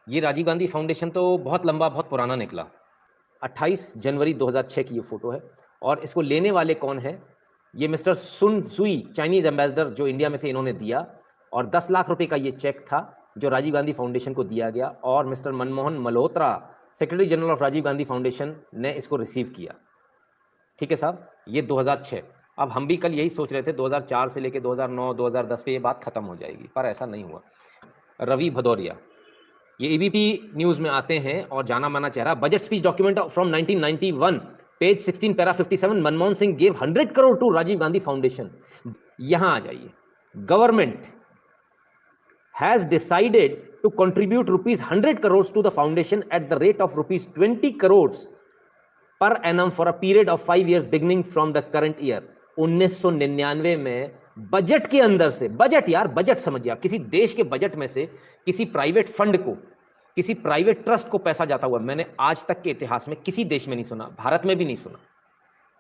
ये राजीव गांधी फाउंडेशन तो बहुत लंबा, बहुत पुराना निकला। 28 जनवरी 2006 की ये फोटो है। और इसको लेने वाले कौन है? ये मिस्टर सुन सुई, चाइनीज एम्बेसडर जो इंडिया में थे, इन्होंने दिया। और 10 लाख रुपए का ये चेक था जो राजीव गांधी फाउंडेशन को दिया गया, और mister Manmohan Malhotra, secretary general of Rajiv Gandhi foundation, ने इसको रिसीव किया। ठीक है साहब, ये 2006। अब हम भी कल यही सोच रहे थे 2004 से लेकर 2009 2010 पे ये बात खत्म हो जाएगी, पर ऐसा नहीं हुआ। रवि भदौरिया, ये एबीपी न्यूज में आते हैं और जाना माना चेहरा। Budget speech document from 1991, page 16 para 57, Manmohan Singh gave 100 crore to Rajiv Gandhi foundation. यहां आ जाइए। Government has decided to contribute ₹100 crores to the foundation at the rate of ₹20 crores per annum for a period of 5 years beginning from the current year। 1999 में budget के अंदर से, budget यार, budget समझिए आप, किसी देश के बजट में से किसी प्राइवेट फंड को, किसी प्राइवेट ट्रस्ट को पैसा जाता हुआ मैंने आज तक के इतिहास में किसी देश में नहीं सुना, भारत में भी नहीं सुना।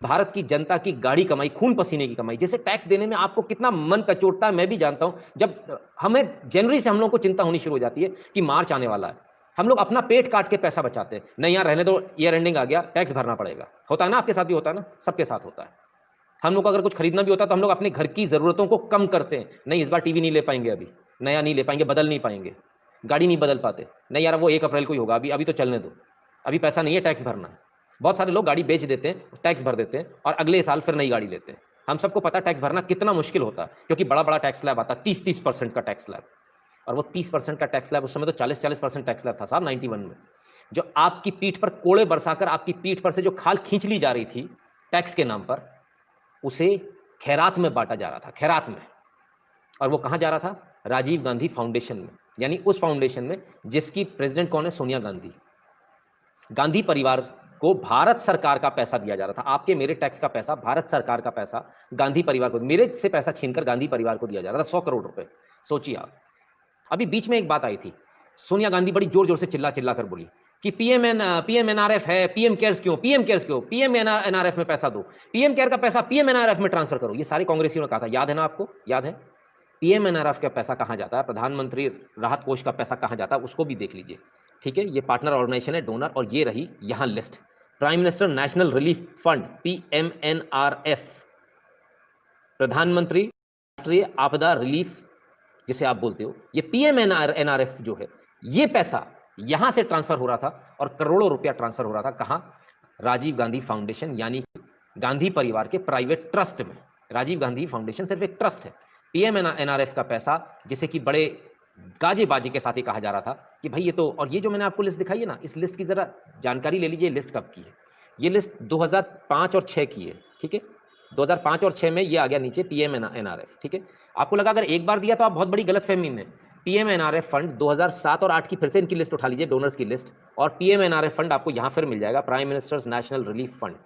भारत की जनता की गाढ़ी कमाई, खून पसीने की कमाई, जिसे टैक्स देने में आपको कितना मन कचोटता है मैं भी जानता हूं। जब हमें जनवरी से हम लोगों को चिंता होनी शुरू हो जाती है कि मार्च आने वाला है, हम लोग अपना पेट काट के पैसा बचाते हैं। नहीं यार, रहने दो, ईयर एंडिंग आ गया, टैक्स भरना पड़ेगा। होता है ना, आपके साथ भी होता है ना, सबके साथ होता है। हम लोग को अगर कुछ खरीदना भी होता है तो हम लोग अपने घर की जरूरतों को कम करते हैं। नहीं, इस बार टीवी नहीं ले पाएंगे, अभी नया नहीं ले पाएंगे, बदल नहीं पाएंगे, गाड़ी नहीं बदल पाते। नहीं यार, वो 1 अप्रैल को ही होगा, अभी अभी तो चलने दो, अभी पैसा नहीं है, टैक्स भरना है। बहुत सारे लोग गाड़ी बेच देते हैं, टैक्स भर देते हैं, और अगले साल फिर नई गाड़ी लेते हैं। हम सबको पता है टैक्स भरना कितना मुश्किल होता है, क्योंकि बड़ा बड़ा टैक्स स्लैब आता है, 30-30% का टैक्स स्लैब। और वो 30% का टैक्स स्लैब, उस समय तो 40-40% टैक्स स्लैब था साहब 91 में। जो आपकी पीठ पर कोड़े बरसाकर, आपकी पीठ पर से जो खाल खींच ली जा रही थी टैक्स के नाम पर, उसे खैरात में बांटा जा रहा था, खैरात में। और वो कहां जा रहा था? राजीव गांधी फाउंडेशन में, यानी उस फाउंडेशन में जिसकी प्रेसिडेंट कौन है? सोनिया गांधी। गांधी परिवार को भारत सरकार का पैसा दिया जा रहा था, आपके मेरे टैक्स का पैसा, भारत सरकार का पैसा गांधी परिवार को, मेरे से पैसा छीनकर गांधी परिवार को दिया जा रहा था, 100 करोड़ रुपए। सोचिए आप। अभी बीच में एक बात आई थी, सोनिया गांधी बड़ी जोर जोर से चिल्ला चिल्ला कर बोली कि पीएमएनआरएफ है, पीएम केयर्स क्यों, पीएमएनआरएफ में पैसा दो, पीएम केयर का पैसा पीएमएनआरएफ में ट्रांसफर करो। ये सारे कांग्रेसियों ने कहा था, याद है ना आपको? याद है? पीएमएनआरएफ का पैसा कहां जाता है, प्रधानमंत्री राहत कोष का पैसा कहां जाता है, उसको भी देख लीजिए। ठीक है, ये पार्टनर ऑर्गेनाइजेशन है, डोनर, और ये रही यहां list. Prime minister national relief fund, PMNRF, प्रधानमंत्री राष्ट्रीय आपदा रिलीफ जिसे आप बोलते हो, ये पीएमएनआरएफ जो है, ये पैसा यहां से ट्रांसफर हो रहा था, और करोड़ों रुपया ट्रांसफर हो रहा था कहां? राजीव गांधी फाउंडेशन, यानी गांधी परिवार के प्राइवेट ट्रस्ट में। राजीव गांधी फाउंडेशन सिर्फ एक ट्रस्ट है। पीएमएनआरएफ का पैसा, जिसे कि बड़े गाजे बाजी के साथ ही कहा जा रहा था कि भाई ये तो, और ये जो मैंने आपको लिस्ट दिखाई है ना, इस लिस्ट की जरा जानकारी ले लीजिए। लिस्ट कब की है? ये लिस्ट 2005 और 6 की है। ठीक है, 2005 और 6 में ये आ गया नीचे पीएमएनआरएफ। ठीक है, आपको लगा अगर एक बार दिया तो आप बहुत बड़ी गलतफहमी में। पीएमएनआरएफ फंड 2007 और 8 की फिर से इनकी लिस्ट उठा लीजिए, डोनर्स की लिस्ट, और पीएमएनआरएफ फंड आपको यहां फिर मिल जाएगा, prime ministers national relief fund.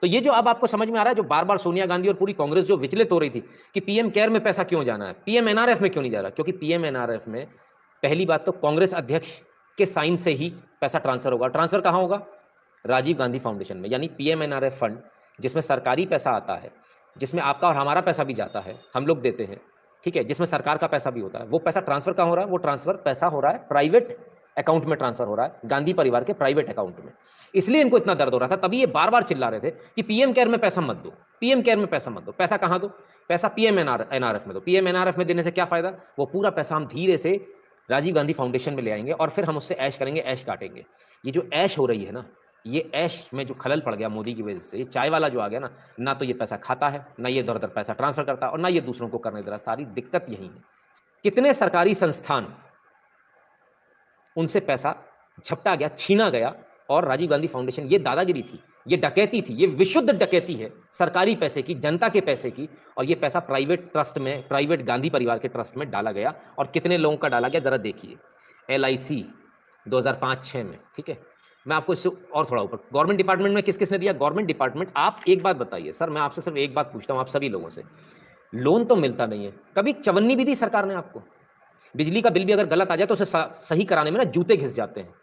तो ये जो अब आपको समझ में आ रहा है, जो बार बार सोनिया गांधी और पूरी कांग्रेस जो विचलित हो रही थी कि पीएम केयर में पैसा क्यों जाना है, पीएमएनआरएफ में क्यों नहीं जा रहा, क्योंकि पीएमएनआरएफ में पहली बात तो कांग्रेस अध्यक्ष के साइन से ही पैसा ट्रांसफर होगा। ट्रांसफर कहां होगा? राजीव गांधी फाउंडेशन में। यानी पीएमएनआरएफ फंड, जिसमें सरकारी पैसा आता है, जिसमें आपका और हमारा पैसा भी जाता है, हम लोग देते हैं, ठीक है, जिसमें सरकार का पैसा भी होता है, वो पैसा ट्रांसफर कहां हो रहा है? वो ट्रांसफर पैसा हो रहा है प्राइवेट अकाउंट में, ट्रांसफर हो रहा है गांधी परिवार के प्राइवेट अकाउंट में। इसलिए इनको इतना दर्द हो रहा था, तभी ये बार बार चिल्ला रहे थे कि पीएम केयर में पैसा मत दो, पीएम केयर में पैसा मत दो। पैसा कहां दो? पैसा पीएमएनआरएफ में दो। पीएमएनआरएफ में देने से क्या फायदा? वो पूरा पैसा हम धीरे से राजीव गांधी फाउंडेशन में ले आएंगे, और फिर हम उससे ऐश करेंगे, ऐश काटेंगे। ये जो ऐश हो रही है ना, ये ऐश में जो खलल पड़ गया मोदी की वजह से, ये चाय वाला जो आ गया ना तो ये पैसा खाता है, ना ये इधर उधर पैसा ट्रांसफर करता है, और ना ये दूसरों को करने दे रहा। सारी दिक्कत यही है। कितने सरकारी संस्थान, उनसे पैसा झपटा गया, छीना गया, और राजीव गांधी फाउंडेशन, ये दादागिरी थी, ये डकैती थी, ये विशुद्ध डकैती है सरकारी पैसे की, जनता के पैसे की। और ये पैसा प्राइवेट ट्रस्ट में, प्राइवेट गांधी परिवार के ट्रस्ट में डाला गया, और कितने लोगों का डाला गया जरा देखिए। LIC 2005-6 में, ठीक है। मैं आपको इससे और थोड़ा ऊपर, गवर्नमेंट डिपार्टमेंट में किस किसने दिया? Government department. आप एक बात बताइए सर, मैं आपसे सिर्फ एक बात पूछता हूं, आप सभी लोगों से, लोन तो मिलता नहीं है, कभी चवन्नी भी दी सरकार ने आपको? बिजली का बिल भी अगर गलत आ जाए तो उसे सही कराने में ना जूते घिस जाते हैं।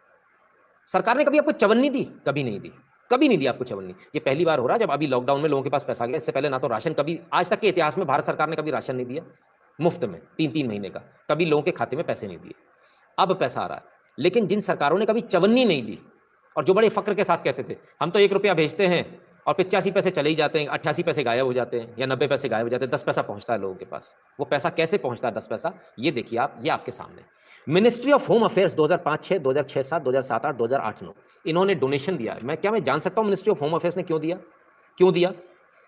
सरकार ने कभी आपको चवन्नी दी? कभी नहीं दी, कभी नहीं दी आपको चवन्नी। ये पहली बार हो रहा है जब अभी लॉकडाउन में लोगों के पास पैसा गया। इससे पहले ना तो राशन, कभी आज तक के इतिहास में भारत सरकार ने कभी राशन नहीं दिया मुफ्त में 3-3 महीने का, कभी लोगों के खाते में पैसे नहीं दिए। अब पैसा आ रहा है, लेकिन जिन सरकारों ने कभी चवन्नी नहीं दी और जो बड़े फक्र के साथ कहते थे हम तो 1 रुपया भेजते हैं और 85 पैसे चले ही जाते हैं, 88 पैसे गायब हो जाते हैं या 90 पैसे गायब हो जाते हैं, 10 पैसा पहुंचता है लोगों के पास। वो पैसा कैसे पहुंचता है 10 पैसा, ये देखिए आप, ये आपके सामने। मिनिस्ट्री ऑफ होम अफेयर्स 2005-6, 2006-7, 2007-8, 2008-9 इन्होंने डोनेशन दिया। मैं जान सकता हूं मिनिस्ट्री ऑफ होम अफेयर्स ने क्यों दिया?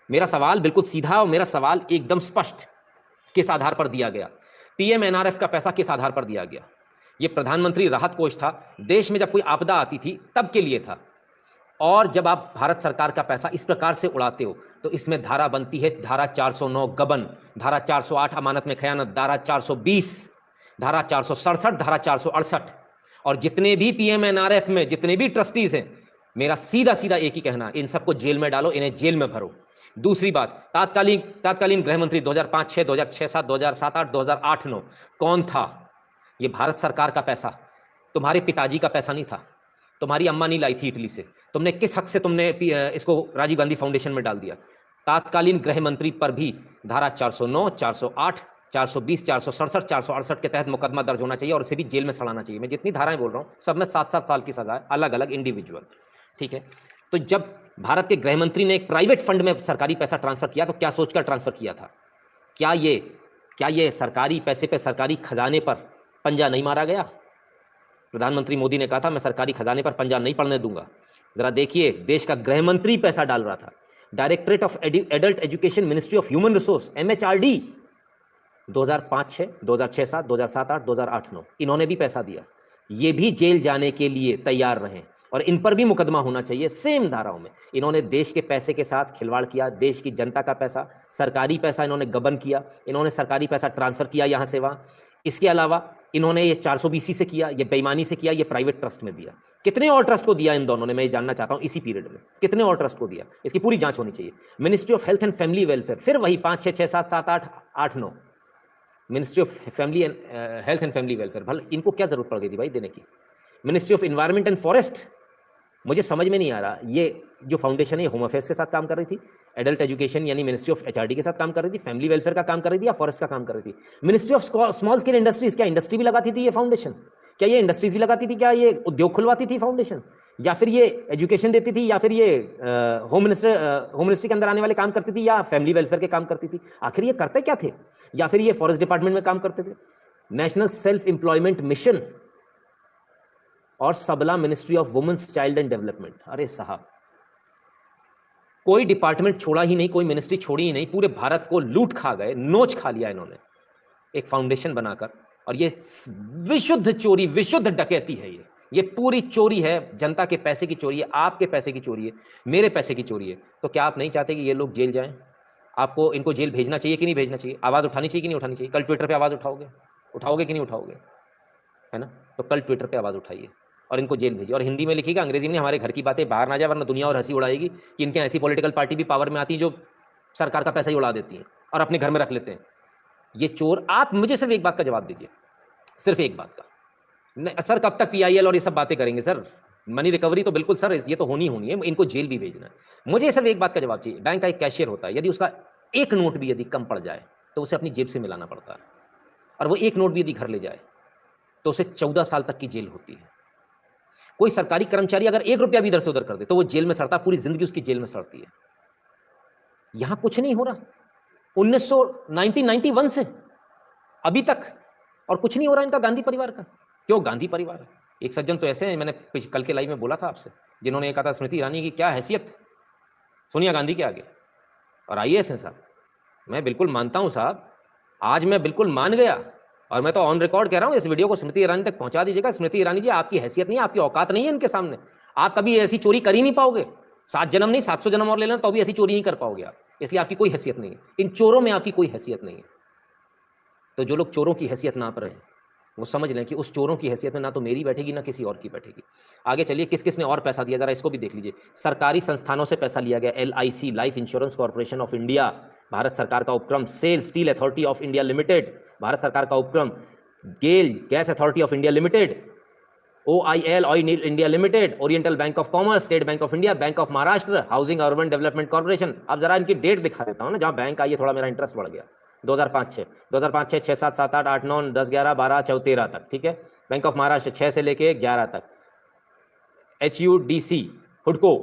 मेरा सवाल बिल्कुल सीधा और मेरा सवाल एकदम स्पष्ट, किस आधार पर दिया गया? पीएमएनआरएफ का पैसा किस आधार पर दिया गया? यह प्रधानमंत्री राहत कोष था, देश में जब कोई आपदा आती थी तब के लिए था। और जब आप भारत सरकार का पैसा इस प्रकार से उड़ाते हो तो इसमें धारा बनती है धारा 409 गबन, धारा 408 अमानत में खयानत, धारा 420, धारा 467, धारा 468। और जितने भी पीएमएनआरएफ में जितने भी ट्रस्टीज हैं, मेरा सीधा सीधा एक ही कहना, इन सबको जेल में डालो, इन्हें जेल में भरो। दूसरी बात, तात्कालीन गृह मंत्री 2005-6, 2006-7, 2007-8, 2008-9 कौन था? ये भारत सरकार का पैसा, तुम्हारे पिताजी का पैसा नहीं था, तुम्हारी अम्मा नहीं लाई थी इटली से। तुमने किस हक से तुमने इसको राजीव गांधी फाउंडेशन में डाल दिया? तात्कालीन गृह मंत्री पर भी धारा 409, 408, 420, 467, 468 के तहत मुकदमा दर्ज होना चाहिए और उसे भी जेल में सड़ाना चाहिए। मैं जितनी धाराएं बोल रहा हूं सब में 7-7 साल की सजा है, अलग अलग इंडिविजुअल। ठीक है, तो जब भारत के गृह मंत्री ने एक प्राइवेट फंड में सरकारी पैसा ट्रांसफर किया तो क्या सोचकर ट्रांसफर किया था? क्या ये सरकारी पैसे पे सरकारी खजाने पर पंजा नहीं मारा गया? प्रधानमंत्री मोदी ने कहा था मैं सरकारी खजाने पर पंजा नहीं पड़ने दूंगा। जरा देखिए, देश का गृह मंत्री पैसा डाल रहा था। Directorate of adult education, ministry of human resource, MHRD 2005-6, 2006-7, 2007-8, 2008-9 इन्होंने भी पैसा दिया। ये भी जेल जाने के लिए तैयार रहे और इन पर भी मुकदमा होना चाहिए सेम धाराओं में। इन्होंने देश के पैसे के साथ खिलवाड़ किया, देश की जनता का पैसा, सरकारी पैसा इन्होंने गबन किया, इन्होंने सरकारी पैसा ट्रांसफर किया यहां से वहां। इसके अलावा इन्होंने ये 420 से किया, ये बेईमानी से किया, ये प्राइवेट ट्रस्ट में दिया। कितने और ट्रस्ट को दिया इन दोनों ने, मैं ये जानना चाहता हूं इसी पीरियड में कितने और ट्रस्ट को दिया, इसकी पूरी जांच होनी चाहिए। Ministry of health and family welfare, फिर वही 5, 6, 6, 7, 7, 8, 8, 9 ministry of family and health and family welfare, भले इनको क्या जरूरत पड़ गई थी भाई देने की? Ministry of environment and forest, मुझे समझ में नहीं आ रहा, ये जो फाउंडेशन है होम अफेयर्स के साथ काम कर रही थी, एडल्ट एजुकेशन यानी मिनिस्ट्री ऑफ HRD के साथ काम कर रही थी, फैमिली वेलफेयर का काम कर रही थी या फॉरेस्ट का काम कर रही थी? Ministry of small scale industries, क्या इंडस्ट्री भी लगाती थी ये फाउंडेशन? क्या ये इंडस्ट्रीज भी लगाती थी? क्या ये उद्योग खुलवाती थी फाउंडेशन? या फिर ये एजुकेशन देती थी? या फिर ये होम मिनिस्ट्री के अंदर आने वाले काम करती थी? या फैमिली वेलफेयर के काम करती थी? आखिर ये करते क्या थे? या फिर ये फॉरेस्ट डिपार्टमेंट में काम करते थे? नेशनल सेल्फ एम्प्लॉयमेंट मिशन और Sabla, ministry of women's child and development. अरे साहब, कोई डिपार्टमेंट छोड़ा ही नहीं, कोई मिनिस्ट्री छोड़ी ही नहीं, पूरे भारत को लूट खा गए, नोच खा लिया इन्होंने एक फाउंडेशन बनाकर। और ये विशुद्ध चोरी, विशुद्ध डकैती है, ये पूरी चोरी है, जनता के पैसे की चोरी है, आपके पैसे की चोरी है, मेरे पैसे की चोरी है। तो क्या आप नहीं चाहते कि ये लोग जेल जाएं? आपको इनको जेल भेजना चाहिए कि नहीं भेजना चाहिए? आवाज उठानी चाहिए कि नहीं उठानी चाहिए? कल ट्विटर पे आवाज उठाओगे कि नहीं उठाओगे? है ना? तो कल ट्विटर पे आवाज उठाइए और इनको जेल भेजिए। और हिंदी में लिखिएगा, अंग्रेजी में, हमारे घर की बातें बाहर ना जाए, वरना दुनिया और हंसी उड़ाएगी कि इनके ऐसी पॉलिटिकल पार्टी भी पावर में आती है जो सरकार का पैसा ही उड़ा देती है और अपने घर में रख लेते हैं। ये चोर, आप मुझे सिर्फ एक बात का जवाब दीजिए, सिर्फ एक बात का। सर कब तक PIL और ये सब बातें करेंगे सर? मनी रिकवरी तो बिल्कुल सर, ये तो होनी है, इनको जेल भी भेजना है। मुझे सिर्फ एक बात का जवाब चाहिए। बैंक का एक कैशियर होता है, यदि उसका एक नोट भी यदि कम पड़ जाए तो उसे अपनी जेब से मिलाना पड़ता है, और वो एक नोट भी यदि घर ले जाए तो उसे 14 साल तक की जेल होती है। कोई सरकारी कर्मचारी अगर 1 रुपया भी इधर से उधर कर दे तो वो जेल में सड़ता, पूरी जिंदगी उसकी जेल में सड़ती है। यहां कुछ नहीं हो रहा 1991 से अभी तक, और कुछ नहीं हो रहा इनका गांधी परिवार का। क्यों गांधी परिवार? एक सज्जन तो ऐसे हैं, मैंने कल के लाइव में बोला था आपसे, जिन्होंने ये कहा था स्मृति ईरानी की क्या हैसियत सोनिया गांधी के आगे, और IAS हैं साहब। मैं बिल्कुल मानता हूं साहब, आज मैं बिल्कुल मान गया, और मैं तो ऑन रिकॉर्ड कह रहा हूं, इस वीडियो को स्मृति ईरानी तक पहुंचा दीजिएगा। स्मृति ईरानी जी, आपकी हैसियत नहीं है, आपकी औकात नहीं है इनके सामने, आप कभी ऐसी चोरी कर ही नहीं पाओगे। 7 जन्म नहीं 700 जन्म और ले लेना तो भी ऐसी चोरी नहीं कर पाओगे आप, इसलिए आपकी कोई हैसियत नहीं है, इन चोरों में आपकी कोई हैसियत नहीं है। तो जो लोग चोरों की हैसियत नाप रहे हैं वो समझ लें कि उस चोरों की हैसियत में ना तो मेरी बैठेगी ना किसी और की बैठेगी। आगे चलिए, किस किस ने और पैसा दिया, जरा इसको भी देख लीजिए। सरकारी संस्थानों से पैसा लिया गया, LIC, life insurance corporation of India, Bharat सरकार का उपक्रम, SAIL steel authority of India limited, Bharat सरकार का उपक्रम, GAIL gas authority of India limited, OIL oil India limited, oriental bank of commerce, state bank of India, bank of Maharashtra, housing urban development corporation. अब जरा इनकी date दिखा देता हूं ना, जहां बैंक आई है थोड़ा मेरा इंटरेस्ट बढ़ गया। 2005-6, 6, 7, 7, 8, 9, 10, 11, 12, 14, 13 तक, ठीक है। बैंक ऑफ महाराष्ट्र 6 से लेके 11 तक, HUDC हुडको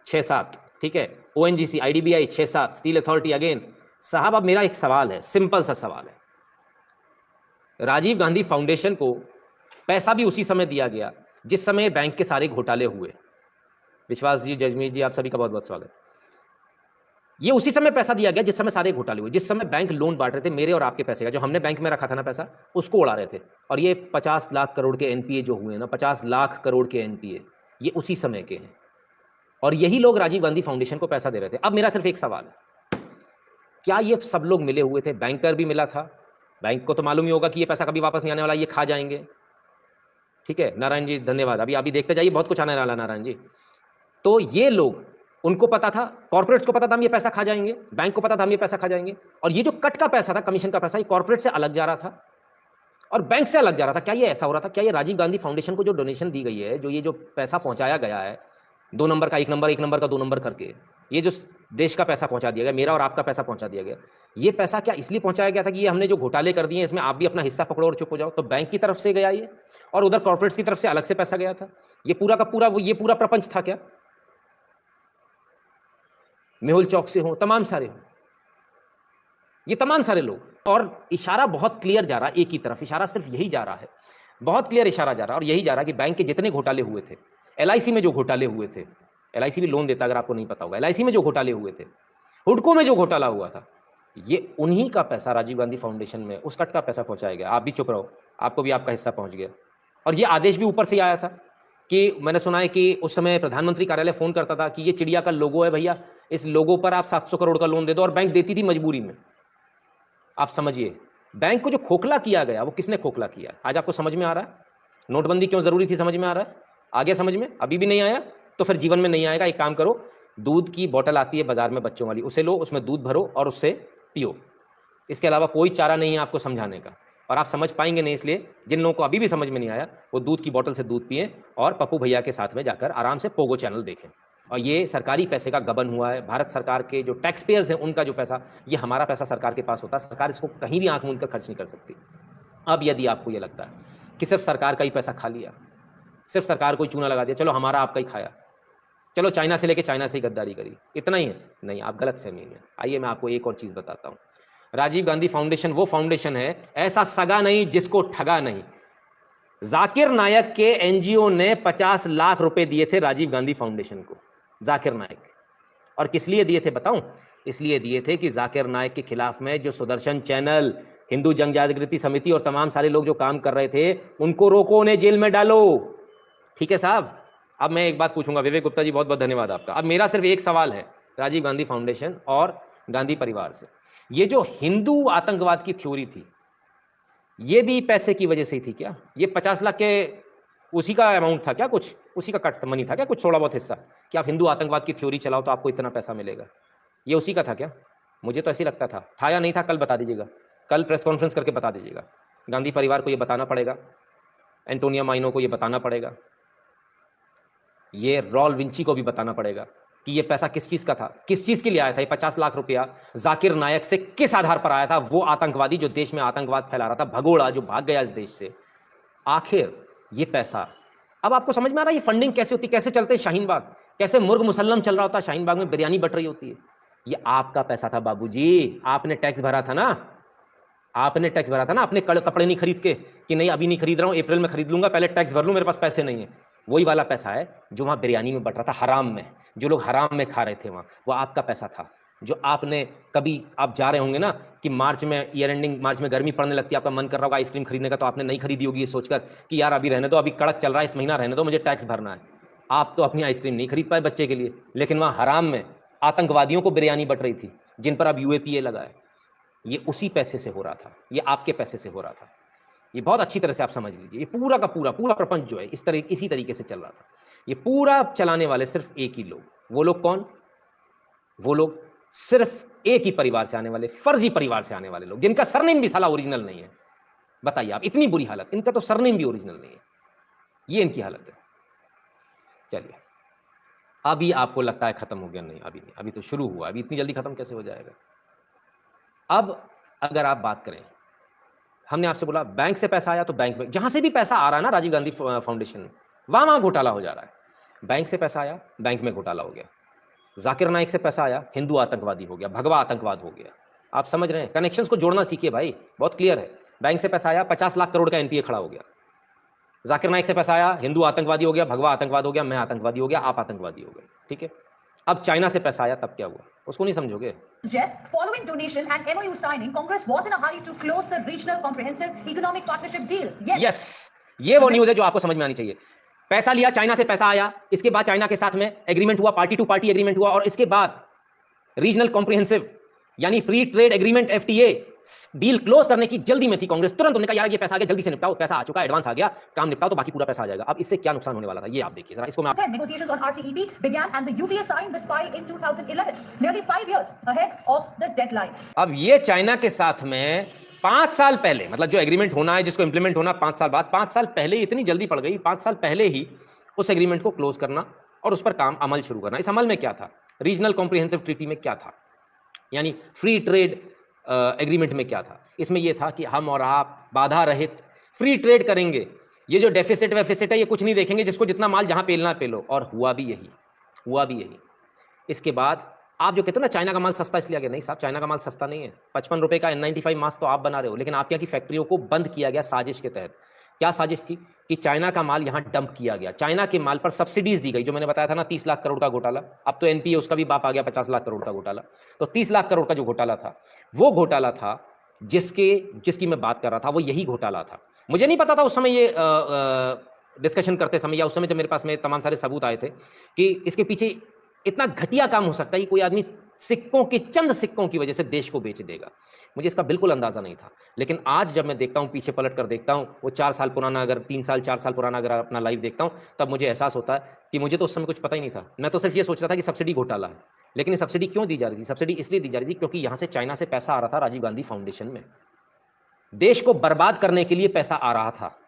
6-7, ठीक है, ONGC IDBI 6-7, steel authority again. साहब अब मेरा एक सवाल है, सिंपल सा सवाल है, राजीव गांधी फाउंडेशन को पैसा भी उसी समय दिया गया जिस समय बैंक के सारे घोटाले हुए। विश्वास जी, जजमीर जी, आप सभी का बहुत बहुत स्वागत। ये उसी समय पैसा दिया गया जिस समय सारे घोटाले हुए, जिस समय बैंक लोन बांट रहे थे, मेरे और आपके पैसे का, जो हमने बैंक में रखा था ना पैसा, उसको उड़ा रहे थे। और ये 50 लाख करोड़ के एनपीए जो हुए ना, 50 लाख करोड़ के एनपीए, ये उसी समय के हैं। और यही लोग राजीव गांधी फाउंडेशन को पैसा दे रहे थे। अब मेरा सिर्फ एक सवाल है, क्या ये सब लोग मिले हुए थे? बैंकर भी मिला था, बैंक को तो मालूम ही होगा कि ये पैसा कभी वापस नहीं आने वाला, ये खा जाएंगे, ठीक है। नारायण जी धन्यवाद, अभी देखते जाइए, बहुत कुछ आने वाला नारायण जी। तो ये लोग, उनको पता था, कॉर्पोरेट्स को पता था हम ये पैसा खा जाएंगे, बैंक को पता था हम ये पैसा खा जाएंगे, और ये जो कट का पैसा था, कमीशन का पैसा, ये कॉर्पोरेट से अलग जा रहा था और बैंक से अलग जा रहा था। क्या ये ऐसा हो रहा था? क्या ये राजीव गांधी फाउंडेशन को जो डोनेशन दी गई है, जो ये जो पैसा पहुंचाया गया है, 2 नंबर का 1 नंबर, 1 नंबर का 2 नंबर करके, ये जो देश का पैसा पहुंचा दिया गया, मेरा और आपका पैसा पहुंचा दिया गया, ये पैसा क्या इसलिए पहुंचाया गया था कि ये हमने जो घोटाले कर दिए इसमें आप भी अपना हिस्सा पकड़ो और चुप हो जाओ? तो बैंक की तरफ से गया ये, और उधर कॉर्पोरेट्स की तरफ से अलग से पैसा गया था? ये पूरा का पूरा ये पूरा प्रपंच था क्या? मेहुल चौक से हो, तमाम सारे हो, ये तमाम सारे लोग, और इशारा बहुत क्लियर जा रहा है एक ही तरफ, इशारा सिर्फ यही जा रहा है, बहुत क्लियर इशारा जा रहा है, और यही जा रहा है कि बैंक के जितने घोटाले हुए थे, LIC में जो घोटाले हुए थे, LIC भी लोन देता, अगर आपको नहीं पता होगा, LIC में जो घोटाले हुए थे, हुडको में जो घोटाला हुआ था, ये उन्हीं का पैसा राजीव गांधी फाउंडेशन में उस कट का पैसा पहुंचाया गया। आप भी चुप रहो, आपको भी आपका हिस्सा पहुंच गया। और ये आदेश भी ऊपर से आया था कि मैंने सुना है कि उस समय प्रधानमंत्री कार्यालय फोन करता था कि ये चिड़िया का लोगो है भैया, इस लोगो पर आप 700 करोड़ का लोन दे दो, और बैंक देती थी मजबूरी में। आप समझिए, बैंक को जो खोखला किया गया, वो किसने खोखला किया? आज आपको समझ में आ रहा है नोटबंदी क्यों जरूरी थी? समझ में आ रहा है? आ गया समझ में? अभी भी नहीं आया तो फिर जीवन में नहीं आएगा। एक काम करो, दूध की बोतल आती है बाजार में बच्चों वाली, उसे लो, उसमें दूध भरो और उससे पियो। इसके अलावा कोई चारा नहीं है आपको समझाने का, और आप समझ पाएंगे नहीं। इसलिए जिन लोगों को अभी भी समझ में नहीं आया, वो दूध की बोतल से दूध पिए और पप्पू भैया के साथ में जाकर आराम से पोगो चैनल देखें। और ये सरकारी पैसे का गबन हुआ है। भारत सरकार के जो टैक्स पेयर्स हैं, उनका जो पैसा, ये हमारा पैसा सरकार के पास होता है, सरकार इसको कहीं भी आंख मूंद कर खर्च नहीं कर सकती। अब यदि आपको ये लगता है कि सिर्फ सरकार का ही पैसा खा लिया, सिर्फ सरकार को ही चूना लगा दिया, चलो हमारा आपका ही खाया, चलो चाइना से लेके चाइना से ही गद्दारी करी, इतना ही है, नहीं, आप गलत फहमी में। आइए मैं आपको एक और चीज बताता हूं। राजीव गांधी फाउंडेशन वो फाउंडेशन है, ऐसा सगा नहीं जिसको ठगा नहीं। जाकिर नायक के NGO ने 50 लाख रुपए दिए थे राजीव गांधी फाउंडेशन को, जाकिर नायक। और किस लिए दिए थे बताऊं? इसलिए दिए थे कि जाकिर नायक के खिलाफ में जो सुदर्शन चैनल, हिंदू जन जागृति समिति और तमाम सारे लोग जो काम कर रहे थे, उनको रोको, उन्हें जेल में डालो। ठीक है साहब। अब मैं एक बात पूछूंगा, विवेक गुप्ता जी बहुत बहुत धन्यवाद आपका। अब मेरा सिर्फ एक सवाल है राजीव गांधी फाउंडेशन और गांधी परिवार से, ये जो हिंदू आतंकवाद की थ्योरी थी, ये भी पैसे की वजह से ही थी क्या? ये 50 लाख के उसी का अमाउंट था क्या? कुछ उसी का कट मनी था क्या? कुछ थोड़ा बहुत हिस्सा कि आप हिंदू आतंकवाद की थ्योरी चलाओ तो आपको इतना पैसा मिलेगा, ये उसी का था क्या? मुझे तो ऐसे लगता था या नहीं था? कल बता दीजिएगा, कल प्रेस कॉन्फ्रेंस करके बता दीजिएगा। गांधी परिवार को ये बताना पड़ेगा, एंटोनिया माइनो को ये बताना पड़ेगा, ये रॉल विंची को भी बताना पड़ेगा कि ये पैसा किस चीज का था, किस चीज के लिए आया था। ये 50 लाख रुपया जाकिर नायक से किस आधार पर आया था? वो आतंकवादी जो देश में आतंकवाद फैला रहा था, भगोड़ा जो भाग गया इस देश से। आखिर ये पैसा, अब आपको समझ में आ रहा है ये फंडिंग कैसे होती, कैसे चलते शाहीन बाग, कैसे मुर्ग मुसल्लम चल रहा होता, शाहीन बाग में बिरयानी बट रही होती है। ये आपका पैसा था बाबूजी, आपने टैक्स भरा था ना, आपने टैक्स भरा था ना। अपने कपड़े नहीं खरीद के कि नहीं अभी नहीं खरीद रहा हूं, अप्रैल में खरीद लूंगा, पहले टैक्स भर लूं, मेरे पास पैसे नहीं है। वही वाला पैसा है जो वहां बिरयानी में बट रहा था, हराम में, जो लोग हराम में खा रहे थे वहां, वो आपका पैसा था। जो आपने कभी, आप जा रहे होंगे ना कि मार्च में, ईयर एंडिंग मार्च में गर्मी पड़ने लगती है, आपका मन कर रहा होगा आइसक्रीम खरीदने का, तो आपने नहीं खरीदी होगी ये सोचकर कि यार अभी रहने दो, अभी कड़क चल रहा है, इस महीना रहने दो, मुझे टैक्स भरना है। आप तो अपनी आइसक्रीम नहीं खरीद पाए बच्चे के लिए, लेकिन वहां हराम में आतंकवादियों को बिरयानी बट रही थी, जिन पर अब UAPA लगा है। ये उसी पैसे से हो रहा था, ये आपके पैसे से हो रहा था। ये बहुत अच्छी तरह से आप समझ लीजिए। ये पूरा का पूरा प्रपंच जो है इसी तरीके से चल रहा था। ये पूरा चलाने वाले सिर्फ एक ही लोग, वो लोग कौन? वो लोग सिर्फ एक ही परिवार से आने वाले, फर्जी परिवार से आने वाले लोग, जिनका सरनेम भी साला ओरिजिनल नहीं है। बताइए आप, इतनी बुरी हालत, इनका तो सरनेम भी ओरिजिनल नहीं है, ये इनकी हालत है। चलिए, अभी आपको लगता है खत्म हो गया? नहीं, अभी नहीं, अभी तो शुरू हुआ, अभी इतनी जल्दी खत्म कैसे हो जाएगा? अब अगर आप बात करें हमने आपसे बोला बैंक से पैसा आया तो बैंक में, जहां से भी पैसा आ रहा है ना राजीव गांधी फाउंडेशन में, वहां घोटाला हो जा रहा है। बैंक से पैसा आया, बैंक में घोटाला हो गया। जाकिर नाइक से पैसा आया, हिंदू आतंकवादी हो गया, भगवा आतंकवाद हो गया। आप समझ रहे हैं? कनेक्शंस को जोड़ना सीखिए भाई, बहुत क्लियर है। बैंक से पैसा आया, 50 लाख करोड़ का एनपीए खड़ा हो गया। जाकिर नाइक से पैसा आया, हिंदू आतंकवादी हो गया, भगवा आतंकवाद हो गया, मैं आतंकवादी हो गया, आप आतंकवादी हो गए। ठीक है, अब चाइना से पैसा आया, तब क्या हुआ उसको नहीं समझोगे? Yes, following donation and MOU signing, Congress was in a hurry to close the regional comprehensive economic partnership deal. Yes, ये वो न्यूज़ है जो आपको समझ में आनी चाहिए। पैसा लिया, चाइना से पैसा आया, इसके बाद चाइना के साथ में एग्रीमेंट हुआ, पार्टी टू पार्टी एग्रीमेंट हुआ, और इसके बाद रीजनल कॉम्प्रिहेंसिव यानी free trade agreement FTA deal close करने की जल्दी में थी कांग्रेस। तुरंत उन्होंने कहा यार ये पैसा आ गया, जल्दी से निपटाओ, पैसा आ चुका है, एडवांस आ गया, काम निपटाओ तो बाकी पूरा पैसा आ जाएगा। अब इससे क्या नुकसान होने वाला था ये आप देखिए जरा, इसको मैं Negotiations on RCEP began and the UPA signed this file in 2011, nearly 5 years ahead of the deadline. अब ये चाइना के साथ में 5 साल पहले, मतलब जो एग्रीमेंट होना है, जिसको इंप्लीमेंट होना 5 साल बाद, 5 साल पहले इतनी जल्दी पड़ गई, 5 साल पहले ही उस एग्रीमेंट को क्लोज करना और उस पर काम अमल शुरू करना। इस अमल में क्या था? रीजनल कॉम्प्रिहेंसिव ट्रीटी में क्या था, यानी फ्री ट्रेड एग्रीमेंट में क्या था? इसमें यह था कि हम और आप बाधा रहित फ्री ट्रेड करेंगे, ये जो डेफिसिट वेफिसिट है ये कुछ नहीं देखेंगे, जिसको जितना माल जहां पेलना पेलो। और हुआ भी यही। इसके बाद आप जो कहते हो ना चाइना का माल सस्ता इसलिए आ गया, नहीं साहब, चाइना का माल सस्ता नहीं है। 55 रुपए का N95 मास्क तो आप बना रहे हो, लेकिन आपके यहाँ की फैक्ट्रियों को बंद किया गया साजिश के तहत। क्या साजिश थी? कि चाइना का माल यहां डंप किया गया, चाइना के माल पर सब्सिडीज दी गई, जो मैंने बताया था ना 30 लाख करोड़ का घोटाला। अब तो एनपीए उसका भी बाप आ गया, 50 लाख करोड़ का घोटाला। तो 30 लाख करोड़ का जो घोटाला था, वो घोटाला था जिसकी मैं बात कर रहा था, वो यही घोटाला था। मुझे नहीं पता था उस समय ये डिस्कशन करते समय, या उस समय जब मेरे पास में तमाम सारे सबूत आए थे कि इसके पीछे इतना घटिया काम हो सकता है कि कोई आदमी चंद सिक्कों की वजह से देश को बेच देगा। मुझे इसका बिल्कुल अंदाजा नहीं था, लेकिन आज जब मैं देखता हूं, पीछे पलट कर देखता हूं, वो 4 साल पुराना, अगर 3 साल 4 साल पुराना अगर अपना लाइव देखता हूं, तब मुझे एहसास होता है कि मुझे तो उस समय कुछ पता ही नहीं था। मैं तो सिर्फ ये सोच रहा था कि सब्सिडी घोटाला है। लेकिन ये सब्सिडी क्यों दी जा रही थी? सब्सिडी इसलिए दी जा रही थी क्योंकि यहां से चाइना से पैसा आ रहा था राजीव गांधी फाउंडेशन में, देश को बर्बाद करने के लिए पैसा आ रहा था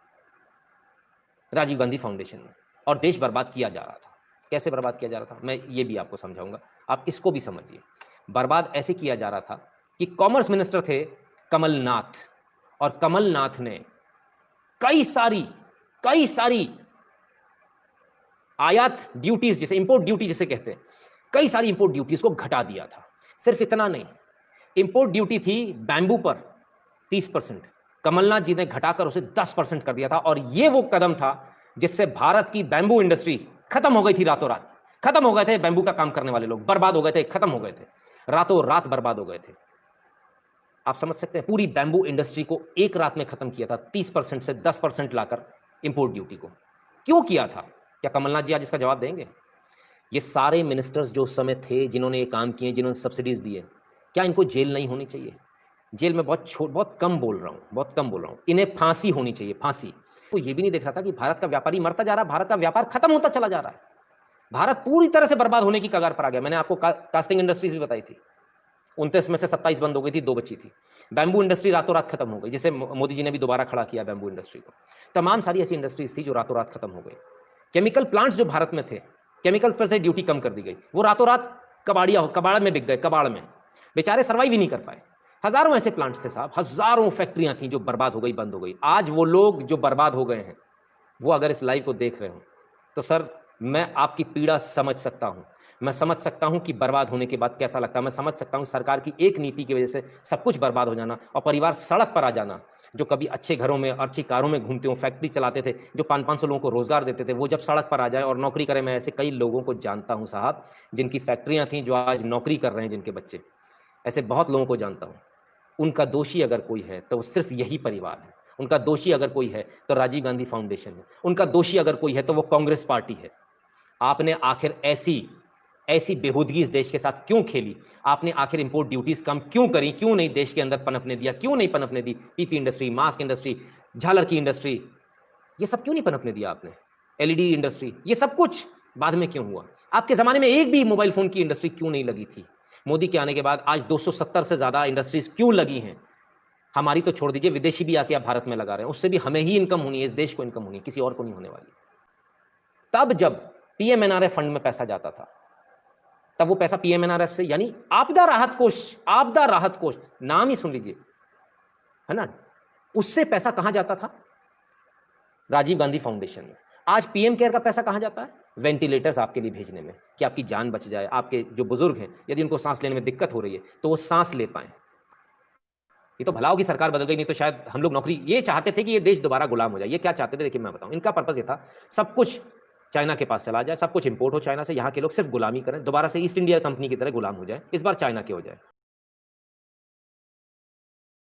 राजीव गांधी फाउंडेशन में, और देश बर्बाद किया जा रहा था। कैसे बर्बाद किया जा रहा था मैं ये भी आपको समझाऊंगा, आप इसको भी समझिए। बर्बाद ऐसे किया जा रहा था कि कॉमर्स मिनिस्टर थे कमलनाथ, और कमलनाथ ने कई सारी आयात ड्यूटीज, जिसे इंपोर्ट ड्यूटी जिसे कहते हैं, कई सारी इंपोर्ट ड्यूटीज को घटा दिया था। सिर्फ इतना नहीं, इंपोर्ट ड्यूटी थी बैम्बू पर 30%, कमलनाथ जी ने घटाकर उसे 10% कर दिया था। और यह वो कदम था जिससे भारत की बैम्बू इंडस्ट्री खत्म हो गई थी रातों रात। खत्म हो गए थे बैम्बू का काम करने वाले लोग, बर्बाद हो गए थे, खत्म हो गए थे, रातों रात बर्बाद हो गए थे। आप समझ सकते हैं, पूरी बैम्बू इंडस्ट्री को एक रात में खत्म किया था, 30% से 10% लाकर इंपोर्ट ड्यूटी को। क्यों किया था? क्या कमलनाथ जी आज इसका जवाब देंगे? ये सारे मिनिस्टर्स जो उस समय थे, जिन्होंने ये काम किए, जिन्होंने सब्सिडीज दिए, क्या इनको जेल नहीं होनी चाहिए? जेल में बहुत कम बोल रहा हूं, इन्हें फांसी होनी चाहिए, फांसी। तो ये भी नहीं देख रहा था कि भारत का व्यापारी मरता जा रहा है, भारत का व्यापार खत्म होता चला जा रहा है, भारत पूरी तरह से बर्बाद होने की कगार पर आ गया। मैंने आपको कास्टिंग इंडस्ट्रीज भी बताई थी, 29 में से 27 बंद हो गई थी, 2 बची थी। बैम्बू इंडस्ट्री रातों रात खत्म हो गई, जिसे मोदी जी ने भी दोबारा खड़ा किया बैम्बू इंडस्ट्री को। तमाम सारी ऐसी इंडस्ट्रीज थी जो रातों रात खत्म हो गई। केमिकल प्लांट्स जो भारत में थे, केमिकल्स पर से ड्यूटी कम कर दी गई, वो रातों रात कबाड़ में बिक गए, कबाड़ में बेचारे सर्वाइव ही नहीं कर पाए। हजारों ऐसे प्लांट्स थे साहब, हजारों फैक्ट्रियां थी जो बर्बाद हो गई, बंद हो गई। आज वो लोग जो बर्बाद हो गए हैं, वो अगर इस लाइव को देख रहे हो तो सर मैं आपकी पीड़ा समझ सकता हूं। मैं समझ सकता हूं कि बर्बाद होने के बाद कैसा लगता है। मैं समझ सकता हूं सरकार की एक नीति की वजह से सब कुछ बर्बाद हो जाना और परिवार सड़क पर आ जाना। जो कभी अच्छे घरों में, अच्छी कारों में घूमते हो, फैक्ट्री चलाते थे, जो 500-500 लोगों को रोजगार देते थे, वो जब सड़क पर आ जाए और नौकरी करें। मैं ऐसे कई लोगों को जानता हूं साहब, जिनकी फैक्ट्रियां थी, जो आज नौकरी कर रहे हैं, जिनके बच्चे, ऐसे बहुत लोगों को जानता हूं। उनका दोषी अगर कोई है तो वो सिर्फ यही परिवार है। उनका दोषी अगर कोई है तो राजीव गांधी फाउंडेशन है। उनका दोषी अगर कोई है तो वो कांग्रेस पार्टी है। आपने आखिर ऐसी बेहूदगी इस देश के साथ क्यों खेली? आपने आखिर इंपोर्ट ड्यूटीज कम क्यों करी? क्यों नहीं देश के अंदर पनपने दिया? क्यों नहीं पनपने दी? पीपी इंडस्ट्री, मास्क इंडस्ट्री, झालर की इंडस्ट्री, ये सब क्यों नहीं पनपने दिया आपने? एलईडी इंडस्ट्री, ये सब कुछ बाद में क्यों हुआ? आपके जमाने में एक भी मोबाइल फोन की इंडस्ट्री क्यों नहीं लगी थी? मोदी के आने के बाद आज 270 से ज्यादा इंडस्ट्रीज क्यों लगी हैं? हमारी तो छोड़ दीजिए, विदेशी भी आके आप भारत में लगा रहे हैं, उससे भी हमें ही इनकम होनी है, इस देश को इनकम होनी है, किसी और को नहीं होने वाली। तब जब पीएमएनआरएफ फंड में पैसा जाता था, तब वो पैसा पीएमएनआरएफ से, यानी आपदा राहत कोष, नाम ही सुन लीजिए, है ना, उससे पैसा कहां जाता था? राजीव गांधी फाउंडेशन में। आज पीएम केयर का पैसा कहां जाता है? वेंटिलेटर्स आपके लिए भेजने में, कि आपकी जान बच जाए, आपके जो बुजुर्ग हैं यदि उनको सांस लेने में दिक्कत हो रही है तो वो सांस ले पाए। ये तो भला होगी सरकार बदल गई, नहीं तो शायद हम लोग नौकरी, ये चाहते थे कि ये देश दोबारा गुलाम हो जाए। ये क्या चाहते थे देखिए मैं बताऊं, इनका पर्पस ये था सब कुछ चाइना के पास चला जाए, सब कुछ इंपोर्ट हो चाइना से, यहां के लोग सिर्फ गुलामी करें, दोबारा से ईस्ट इंडिया कंपनी की तरह गुलाम हो जाए, इस बार चाइना के हो जाए।